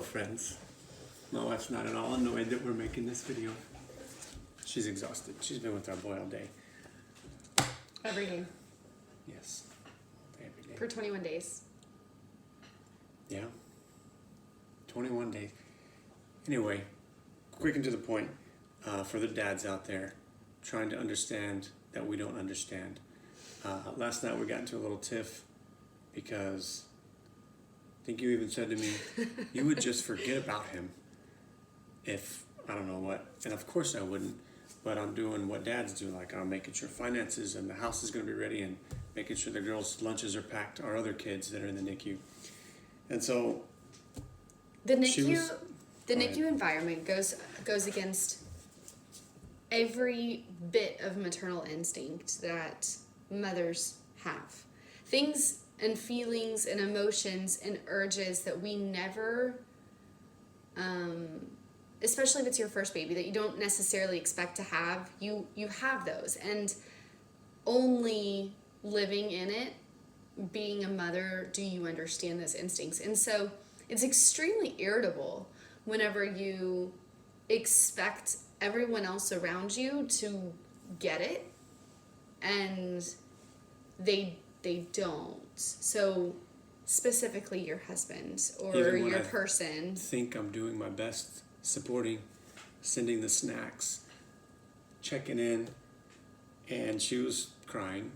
friends. My wife's not at all annoyed that we're making this video. She's exhausted. She's been with our boy all day. Every day. Yes. Every day. For 21 days. Yeah. 21 days. Anyway, quick and to the point, for the dads out there trying to understand that we don't understand. Last night we got into a little tiff because I think you even said to me, you would just forget about him if, I don't know what, and of course I wouldn't, but I'm doing what dads do, like I'm making sure finances and the house is going to be ready and making sure the girls' lunches are packed, our other kids that are in the NICU. And so the NICU environment goes against every bit of maternal instinct that mothers have. Things and feelings and emotions and urges that we never, especially if it's your first baby, that you don't necessarily expect to have, you have those. And only living in it, being a mother, do you understand those instincts. And so it's extremely irritable whenever you expect everyone else around you to get it and they don't. So specifically your husband or even when your I person. think I'm doing my best, supporting, sending the snacks, checking in, and she was crying.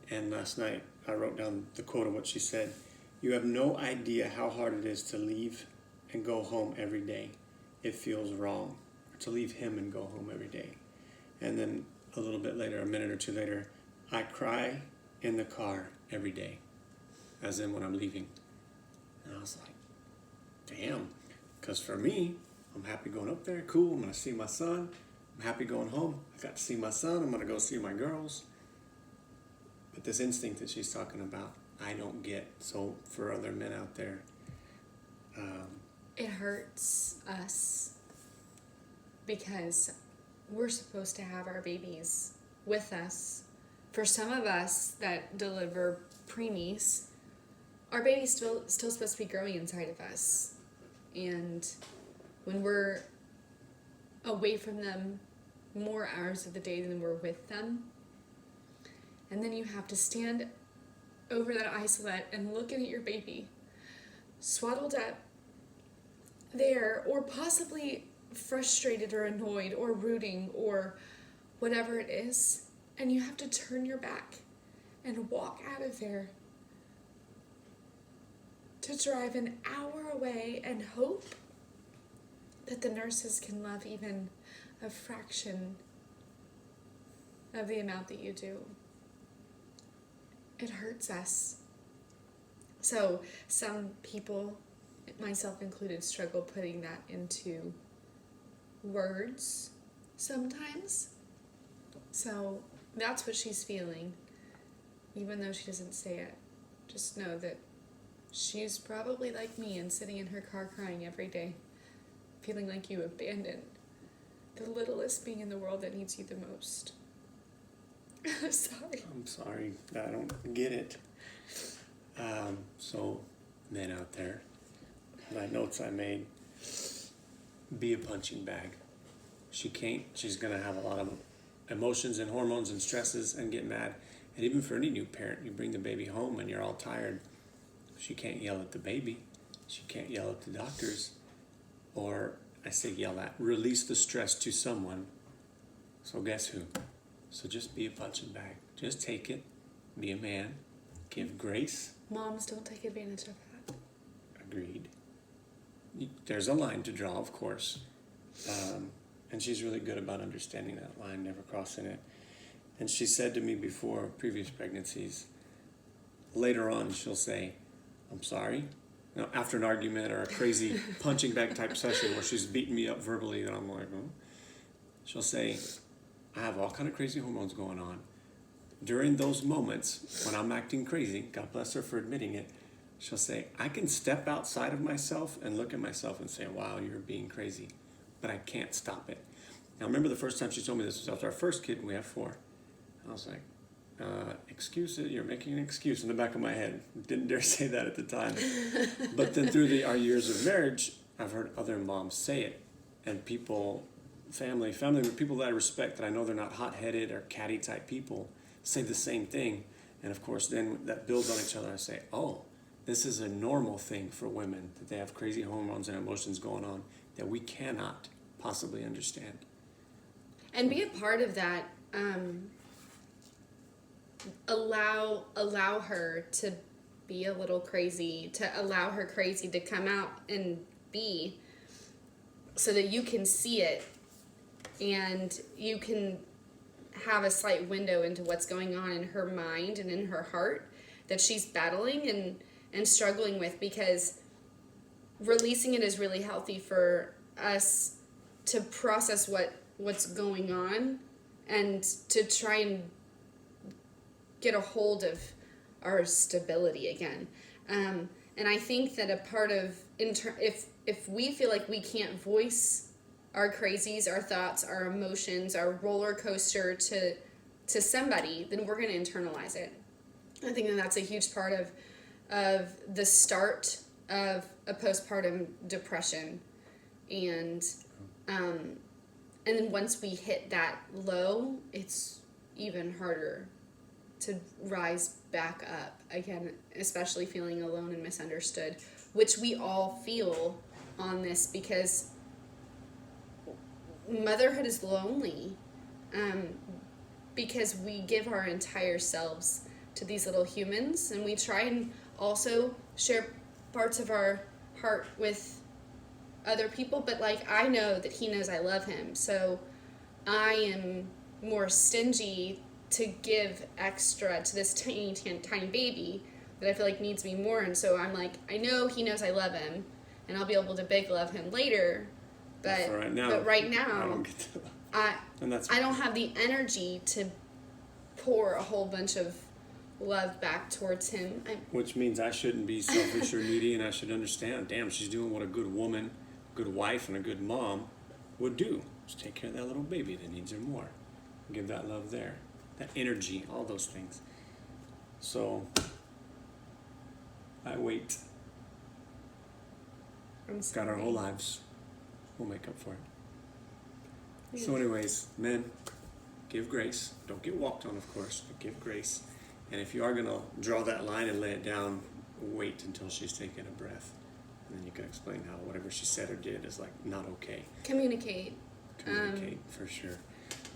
And last night I wrote down the quote of what she said. You have no idea how hard it is to leave and go home every day. It feels wrong. Or to leave him and go home every day. And then a little bit later, a minute or two later, I cry in the car every day, as in when I'm leaving. And I was like, damn. Because for me, I'm happy going up there. Cool, I'm going to see my son. I'm happy going home. I got to see my son. I'm going to go see my girls. But this instinct that she's talking about, I don't get. So for other men out there, it hurts us because we're supposed to have our babies with us. For some of us that deliver preemies, our baby's still supposed to be growing inside of us. And when we're away from them more hours of the day than we're with them, and then you have to stand over that isolette and looking at your baby swaddled up there, or possibly frustrated or annoyed or rooting or whatever it is, and you have to turn your back and walk out of there to drive an hour away and hope that the nurses can love even a fraction of the amount that you do. It hurts us. So some people, myself included, struggle putting that into words sometimes. So that's what she's feeling, even though she doesn't say it. Just know that she's probably like me and sitting in her car crying every day, feeling like you abandoned the littlest being in the world that needs you the most. I'm sorry. I'm sorry, I don't get it. So, men out there, my notes I made, be a punching bag. She's gonna have a lot of emotions and hormones and stresses and get mad. And even for any new parent, you bring the baby home and you're all tired. She can't yell at the baby. She can't yell at the doctors. Or, I say yell at, release the stress to someone. So guess who? So just be a punching bag. Just take it. Be a man. Give grace. Moms, don't take advantage of that. Agreed. There's a line to draw, of course. And she's really good about understanding that line, never crossing it. And she said to me before, previous pregnancies, later on she'll say, I'm sorry. Now, after an argument or a crazy punching bag type session where she's beating me up verbally, and I'm like, oh. She'll say, I have all kind of crazy hormones going on. During those moments when I'm acting crazy, God bless her for admitting it, she'll say, I can step outside of myself and look at myself and say, wow, you're being crazy, but I can't stop it. Now, remember the first time she told me this was after our first kid, and we have 4. I was like, excuse it, you're making an excuse in the back of my head. Didn't dare say that at the time. But then through our years of marriage, I've heard other moms say it, and people, family, people that I respect, that I know they're not hot-headed or catty type people, say the same thing. And of course, then that builds on each other. I say, oh, this is a normal thing for women, that they have crazy hormones and emotions going on that we cannot possibly understand. And be a part of that. Allow her to be a little crazy, to allow her crazy to come out and be, so that you can see it and you can have a slight window into what's going on in her mind and in her heart that she's battling and struggling with, because releasing it is really healthy for us to process what's going on and to try and get a hold of our stability again. And I think that a part of, if we feel like we can't voice our crazies, our thoughts, our emotions, our roller coaster to somebody, then we're going to internalize it. I think that that's a huge part of the start of a postpartum depression. And then once we hit that low, it's even harder to rise back up again, especially feeling alone and misunderstood, which we all feel on this, because motherhood is lonely, because we give our entire selves to these little humans, and we try and also share parts of our heart with other people, but like, I know that he knows I love him, so I am more stingy to give extra to this tiny baby that I feel like needs me more. And so I'm like, I know he knows I love him, and I'll be able to big love him later, but right now, I don't get to I don't have the energy to pour a whole bunch of love back towards him. Which means I shouldn't be selfish or needy, and I should understand, damn, she's doing what a good woman, good wife, and a good mom would do. Just take care of that little baby that needs her more. Give that love there. That energy, all those things. So, I wait. Got our whole lives. We'll make up for it. Yeah. So anyways, men, give grace. Don't get walked on, of course, but give grace. And if you are going to draw that line and lay it down, wait until she's taken a breath. And then you can explain how whatever she said or did is like not okay. Communicate, for sure.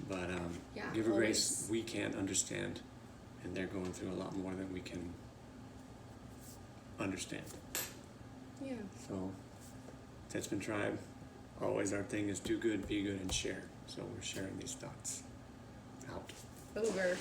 But yeah, give her always. grace. We can't understand, and they're going through a lot more than we can understand. Yeah. So, Tetchman Tribe, always our thing is do good, be good, and share. So we're sharing these thoughts. Out. Over.